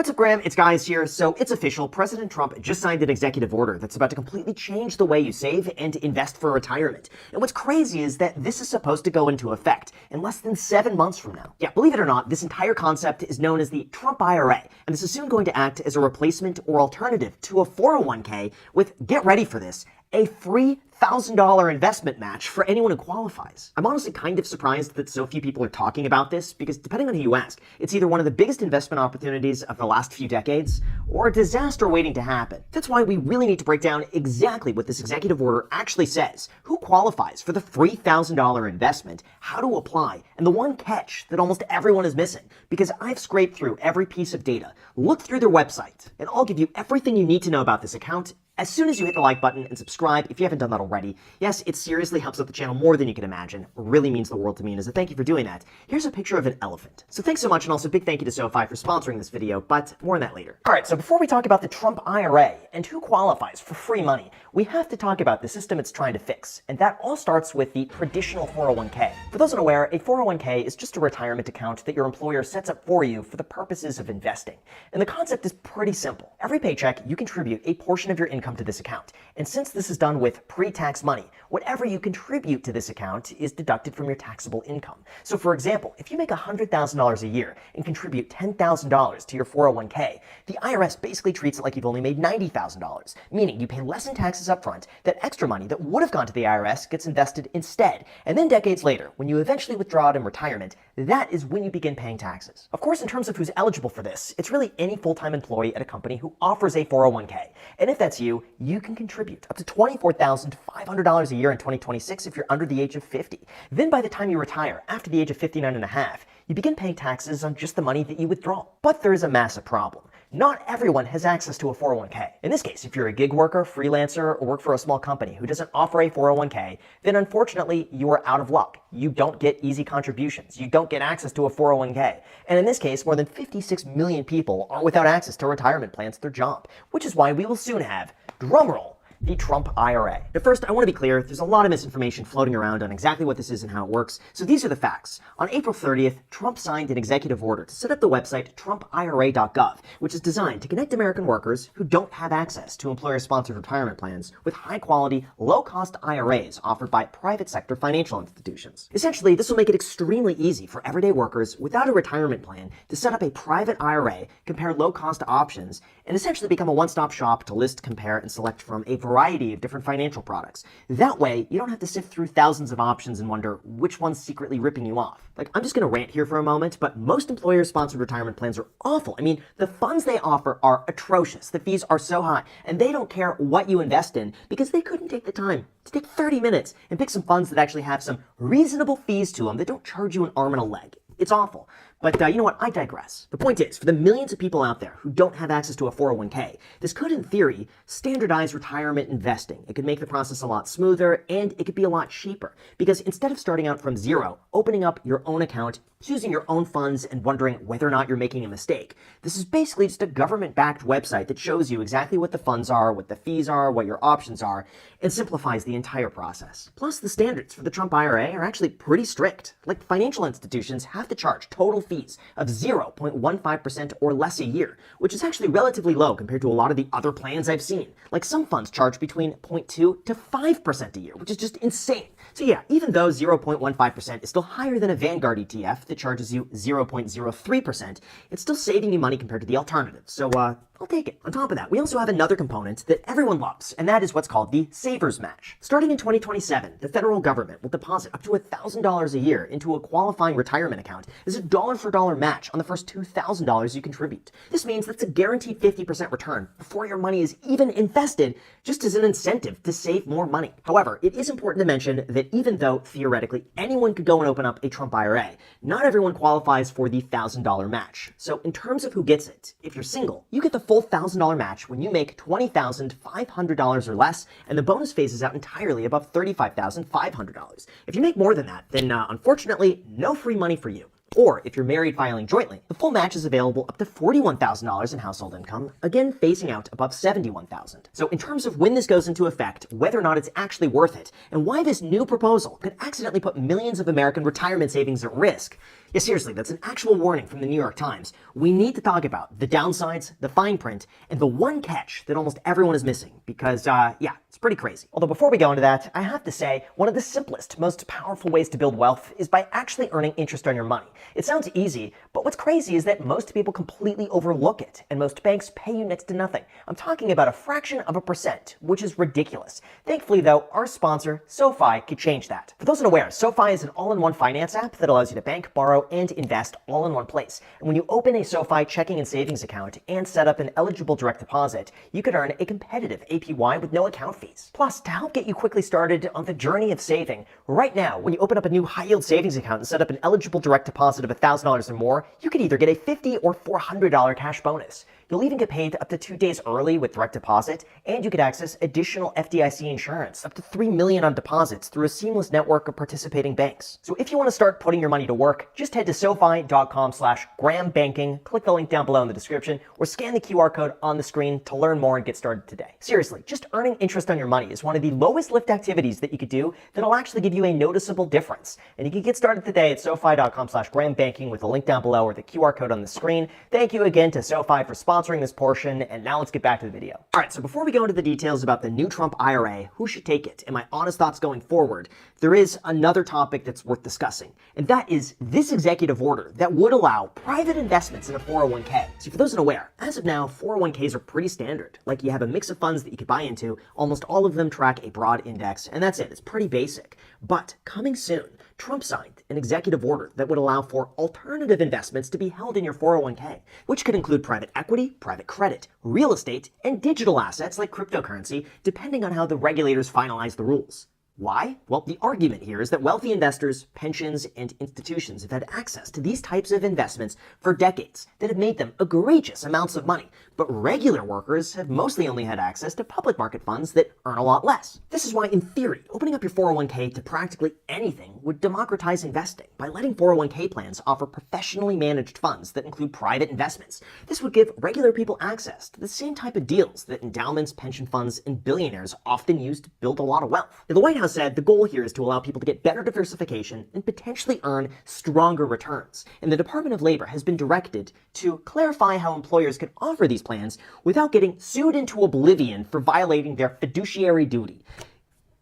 What's up, Graham? It's Guys here. So it's official. President Trump just signed an executive order that's about to completely change the way you save and invest for retirement. And what's crazy is that this is supposed to go into effect in less than 7 months from now. Yeah, believe it or not, this entire concept is known as the Trump IRA, and this is soon going to act as a replacement or alternative to a 401k with, get ready for this, a free $1,000 investment match for anyone who qualifies. I'm honestly kind of surprised that so few people are talking about this because depending on who you ask, it's either one of the biggest investment opportunities of the last few decades or a disaster waiting to happen. That's why we really need to break down exactly what this executive order actually says, who qualifies for the free $1,000 investment, how to apply, and the one catch that almost everyone is missing, because I've scraped through every piece of data, looked through their website, and I'll give you everything you need to know about this account as soon as you hit the like button and subscribe if you haven't done that already. Yes, it seriously helps out the channel more than you can imagine. It really means the world to me, and as a thank you for doing that, here's a picture of an elephant. So thanks so much, and also big thank you to SoFi for sponsoring this video, but more on that later. Alright, so before we talk about the Trump IRA and who qualifies for free money, we have to talk about the system it's trying to fix, and that all starts with the traditional 401k. For those unaware, a 401k is just a retirement account that your employer sets up for you for the purposes of investing. And the concept is pretty simple. Every paycheck, you contribute a portion of your income to this account. And since this is done with pre-tax money, whatever you contribute to this account is deducted from your taxable income. So for example, if you make $100,000 a year and contribute $10,000 to your 401k, the IRS basically treats it like you've only made $90,000, meaning you pay less in taxes up front. That extra money that would have gone to the IRS gets invested instead. And then decades later, when you eventually withdraw it in retirement, that is when you begin paying taxes. Of course, in terms of who's eligible for this, it's really any full-time employee at a company who offers a 401k. And if that's you, you can contribute up to $24,500 a year in 2026 if you're under the age of 50. Then by the time you retire, after the age of 59 and a half, you begin paying taxes on just the money that you withdraw. But there is a massive problem. Not everyone has access to a 401k. In this case, if you're a gig worker, freelancer, or work for a small company who doesn't offer a 401k, then unfortunately, you are out of luck. You don't get easy contributions. You don't get access to a 401k. And in this case, more than 56 million people are without access to retirement plans at their job, which is why we will soon have, drumroll, the Trump IRA. But first, I want to be clear, there's a lot of misinformation floating around on exactly what this is and how it works, so these are the facts. On April 30th, Trump signed an executive order to set up the website trumpira.gov, which is designed to connect American workers who don't have access to employer-sponsored retirement plans with high-quality, low-cost IRAs offered by private sector financial institutions. Essentially, this will make it extremely easy for everyday workers without a retirement plan to set up a private IRA, compare low-cost options, and essentially become a one-stop shop to list, compare, and select from a variety of different financial products. That way, you don't have to sift through thousands of options and wonder which one's secretly ripping you off. Like, I'm just gonna rant here for a moment, but most employer-sponsored retirement plans are awful. I mean, the funds they offer are atrocious. The fees are so high, and they don't care what you invest in because they couldn't take the time to take 30 minutes and pick some funds that actually have some reasonable fees to them that don't charge you an arm and a leg. It's awful. But you know what? I digress. The point is, for the millions of people out there who don't have access to a 401k, this could, in theory, standardize retirement investing. It could make the process a lot smoother, and it could be a lot cheaper. Because instead of starting out from zero, opening up your own account, choosing your own funds, and wondering whether or not you're making a mistake, this is basically just a government-backed website that shows you exactly what the funds are, what the fees are, what your options are, and simplifies the entire process. Plus, the standards for the Trump IRA are actually pretty strict. Like, financial institutions have to charge total fees of 0.15% or less a year, which is actually relatively low compared to a lot of the other plans I've seen. Like, some funds charge between 0.2 to 5% a year, which is just insane. So yeah, even though 0.15% is still higher than a Vanguard ETF that charges you 0.03%, it's still saving you money compared to the alternative. So I'll take it. On top of that, we also have another component that everyone loves, and that is what's called the Savers Match. Starting in 2027, the federal government will deposit up to $1,000 a year into a qualifying retirement account as a dollar-for-dollar match on the first $2,000 you contribute. This means that's a guaranteed 50% return before your money is even invested, just as an incentive to save more money. However, it is important to mention that even though, theoretically, anyone could go and open up a Trump IRA, not everyone qualifies for the $1,000 match. So in terms of who gets it, if you're single, you get the full $1,000 match when you make $20,500 or less, and the bonus phases out entirely above $35,500. If you make more than that, then unfortunately, no free money for you. Or if you're married filing jointly, the full match is available up to $41,000 in household income, again phasing out above $71,000. So in terms of when this goes into effect, whether or not it's actually worth it, and why this new proposal could accidentally put millions of American retirement savings at risk, yeah, seriously, that's an actual warning from the New York Times. We need to talk about the downsides, the fine print, and the one catch that almost everyone is missing, because, yeah, it's pretty crazy. Although before we go into that, I have to say, one of the simplest, most powerful ways to build wealth is by actually earning interest on your money. It sounds easy, but what's crazy is that most people completely overlook it, and most banks pay you next to nothing. I'm talking about a fraction of a percent, which is ridiculous. Thankfully, though, our sponsor, SoFi, could change that. For those unaware, SoFi is an all-in-one finance app that allows you to bank, borrow, and invest all in one place. And when you open a SoFi checking and savings account and set up an eligible direct deposit, you could earn a competitive APY with no account fees. Plus, to help get you quickly started on the journey of saving, right now, when you open up a new high-yield savings account and set up an eligible direct deposit of $1,000 or more, you could either get a $50 or $400 cash bonus. You'll even get paid up to 2 days early with direct deposit, and you could access additional FDIC insurance, up to $3 million on deposits through a seamless network of participating banks. So if you want to start putting your money to work, just head to SoFi.com/GrahamBanking, click the link down below in the description, or scan the QR code on the screen to learn more and get started today. Seriously, just earning interest on your money is one of the lowest lift activities that you could do that'll actually give you a noticeable difference. And you can get started today at SoFi.com/GrahamBanking with the link down below or the QR code on the screen. Thank you again to SoFi for sponsoring this portion, and now let's get back to the video. All right, so before we go into the details about the new Trump IRA, who should take it, and my honest thoughts going forward, there is another topic that's worth discussing, and that is this executive order that would allow private investments in a 401k. So for those unaware, as of now, 401ks are pretty standard. Like, you have a mix of funds that you could buy into, almost all of them track a broad index, and that's it. It's pretty basic. But coming soon, Trump signed an executive order that would allow for alternative investments to be held in your 401k, which could include private equity, private credit, real estate, and digital assets like cryptocurrency, depending on how the regulators finalize the rules. Why? Well, the argument here is that wealthy investors, pensions, and institutions have had access to these types of investments for decades that have made them egregious amounts of money, but regular workers have mostly only had access to public market funds that earn a lot less. This is why, in theory, opening up your 401k to practically anything would democratize investing by letting 401k plans offer professionally managed funds that include private investments. This would give regular people access to the same type of deals that endowments, pension funds, and billionaires often use to build a lot of wealth. Now, the White House said the goal here is to allow people to get better diversification and potentially earn stronger returns. And the Department of Labor has been directed to clarify how employers can offer these plans without getting sued into oblivion for violating their fiduciary duty.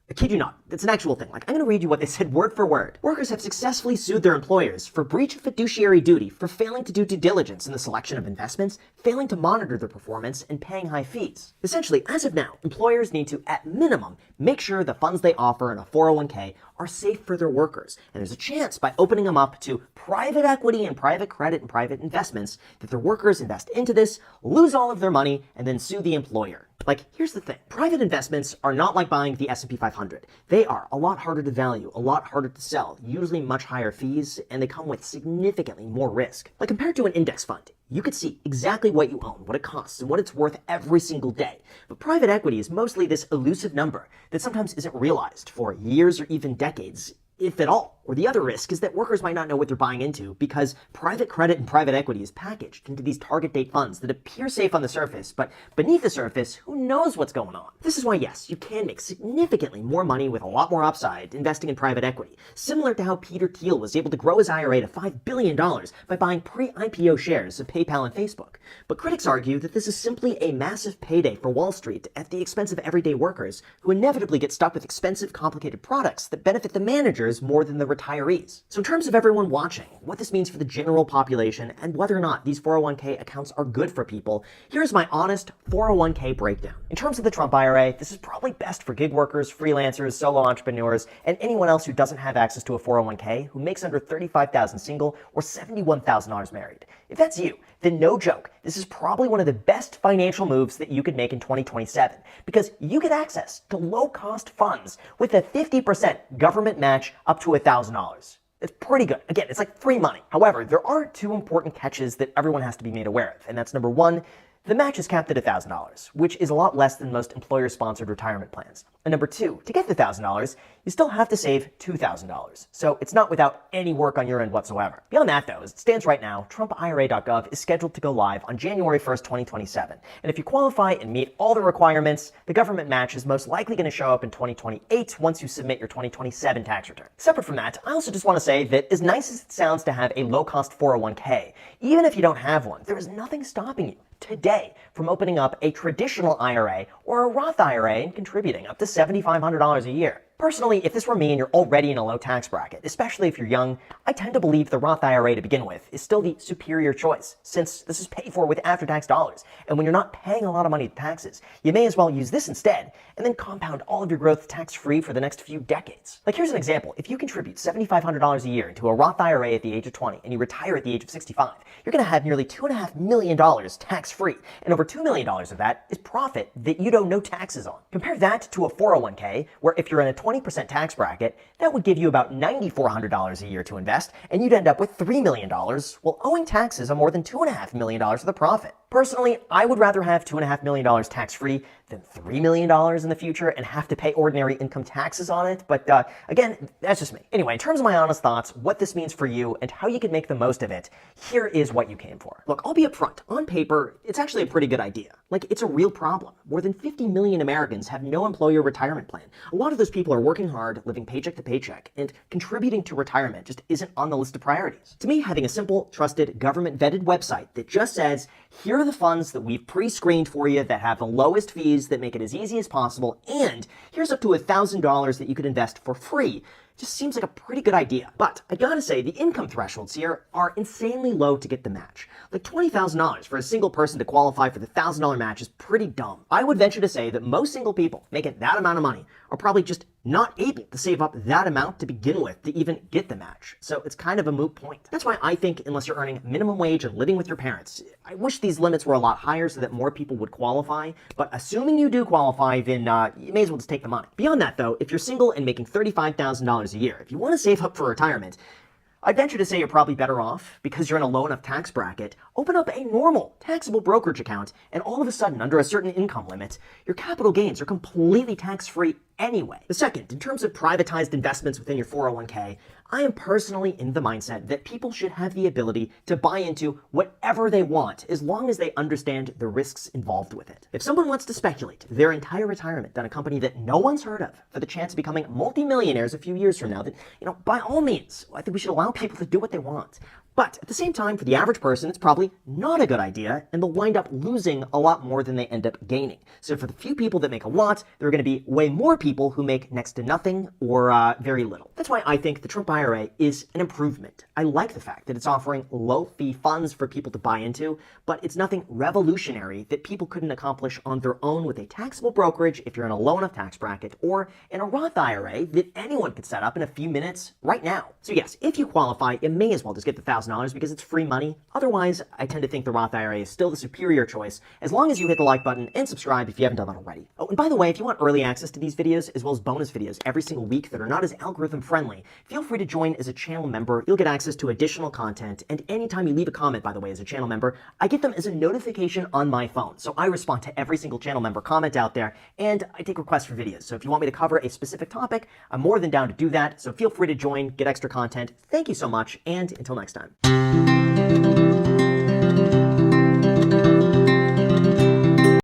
I kid you not, it's an actual thing. Like, I'm going to read you what they said word for word. Workers have successfully sued their employers for breach of fiduciary duty, for failing to do due diligence in the selection of investments, failing to monitor their performance, and paying high fees. Essentially, as of now, employers need to, at minimum, make sure the funds they offer in a 401k are safe for their workers. And there's a chance by opening them up to private equity and private credit and private investments that their workers invest into this, lose all of their money, and then sue the employer. Like, here's the thing. Private investments are not like buying the S&P 500. They are a lot harder to value, a lot harder to sell, usually much higher fees, and they come with significantly more risk. Like, compared to an index fund, you could see exactly what you own, what it costs, and what it's worth every single day. But private equity is mostly this elusive number that sometimes isn't realized for years or even decades, if at all. Or the other risk is that workers might not know what they're buying into because private credit and private equity is packaged into these target date funds that appear safe on the surface, but beneath the surface, who knows what's going on? This is why, yes, you can make significantly more money with a lot more upside investing in private equity, similar to how Peter Thiel was able to grow his IRA to $5 billion by buying pre-IPO shares of PayPal and Facebook. But critics argue that this is simply a massive payday for Wall Street at the expense of everyday workers who inevitably get stuck with expensive, complicated products that benefit the managers more than the retirees. So in terms of everyone watching, what this means for the general population and whether or not these 401k accounts are good for people, here's my honest 401k breakdown. In terms of the Trump IRA, this is probably best for gig workers, freelancers, solo entrepreneurs, and anyone else who doesn't have access to a 401k who makes under $35,000 single or $71,000 married. If that's you, then no joke, this is probably one of the best financial moves that you could make in 2027 because you get access to low-cost funds with a 50% government match up to $1,000. It's pretty good. Again, it's like free money. However, there are two important catches that everyone has to be made aware of, and that's number one, the match is capped at $1,000, which is a lot less than most employer-sponsored retirement plans. And number two, to get the $1,000, you still have to save $2,000. So it's not without any work on your end whatsoever. Beyond that though, as it stands right now, TrumpIRA.gov is scheduled to go live on January 1st, 2027. And if you qualify and meet all the requirements, the government match is most likely going to show up in 2028 once you submit your 2027 tax return. Separate from that, I also just want to say that as nice as it sounds to have a low-cost 401k, even if you don't have one, there is nothing stopping you today from opening up a traditional IRA or a Roth IRA and contributing up to $7,500 a year. Personally, if this were me and you're already in a low tax bracket, especially if you're young, I tend to believe the Roth IRA to begin with is still the superior choice, since this is paid for with after-tax dollars. And when you're not paying a lot of money to taxes, you may as well use this instead, and then compound all of your growth tax-free for the next few decades. Like, here's an example. If you contribute $7,500 a year into a Roth IRA at the age of 20 and you retire at the age of 65, you're going to have nearly $2.5 million tax-free, and over $2 million of that is profit that you owe no taxes on. Compare that to a 401k, where if you're in a 20% tax bracket, that would give you about $9,400 a year to invest, and you'd end up with $3 million while owing taxes on more than $2.5 million of the profit. Personally, I would rather have $2.5 million tax-free than $3 million in the future and have to pay ordinary income taxes on it, but again, that's just me. Anyway, in terms of my honest thoughts, what this means for you and how you can make the most of it, here is what you came for. Look, I'll be upfront. On paper, it's actually a pretty good idea. Like, it's a real problem. More than 50 million Americans have no employer retirement plan. A lot of those people are working hard, living paycheck to paycheck, and contributing to retirement just isn't on the list of priorities. To me, having a simple, trusted, government-vetted website that just says, here are the funds that we've pre-screened for you that have the lowest fees that make it as easy as possible, and here's up to $1,000 that you could invest for free, just seems like a pretty good idea. But I gotta say, the income thresholds here are insanely low to get the match. Like $20,000 for a single person to qualify for the $1,000 match is pretty dumb. I would venture to say that most single people making that amount of money are probably just not able to save up that amount to begin with to even get the match. So it's kind of a moot point. That's why I think unless you're earning minimum wage and living with your parents, I wish these limits were a lot higher so that more people would qualify. But assuming you do qualify, then you may as well just take the money. Beyond that though, if you're single and making $35,000 a year, if you want to save up for retirement, I'd venture to say you're probably better off, because you're in a low enough tax bracket, open up a normal taxable brokerage account, and all of a sudden, under a certain income limit, your capital gains are completely tax-free anyway. The second, in terms of privatized investments within your 401k, I am personally in the mindset that people should have the ability to buy into whatever they want as long as they understand the risks involved with it. If someone wants to speculate their entire retirement on a company that no one's heard of for the chance of becoming multimillionaires a few years from now, then, by all means, I think we should allow people to do what they want. But at the same time, for the average person, it's probably not a good idea, and they'll wind up losing a lot more than they end up gaining. So for the few people that make a lot, there are going to be way more people who make next to nothing or very little. That's why I think the Trump IRA is an improvement. I like the fact that it's offering low-fee funds for people to buy into, but it's nothing revolutionary that people couldn't accomplish on their own with a taxable brokerage if you're in a low enough tax bracket, or in a Roth IRA that anyone could set up in a few minutes right now. So yes, if you qualify, you may as well just get the $1,000 because it's free money. Otherwise, I tend to think the Roth IRA is still the superior choice, as long as you hit the like button and subscribe if you haven't done that already. Oh, and by the way, if you want early access to these videos, as well as bonus videos every single week that are not as algorithm friendly, feel free to join as a channel member. You'll get access to additional content, and anytime you leave a comment, by the way, as a channel member, I get them as a notification on my phone. So I respond to every single channel member comment out there, and I take requests for videos. So if you want me to cover a specific topic, I'm more than down to do that. So feel free to join, get extra content. Thank you so much, and until next time.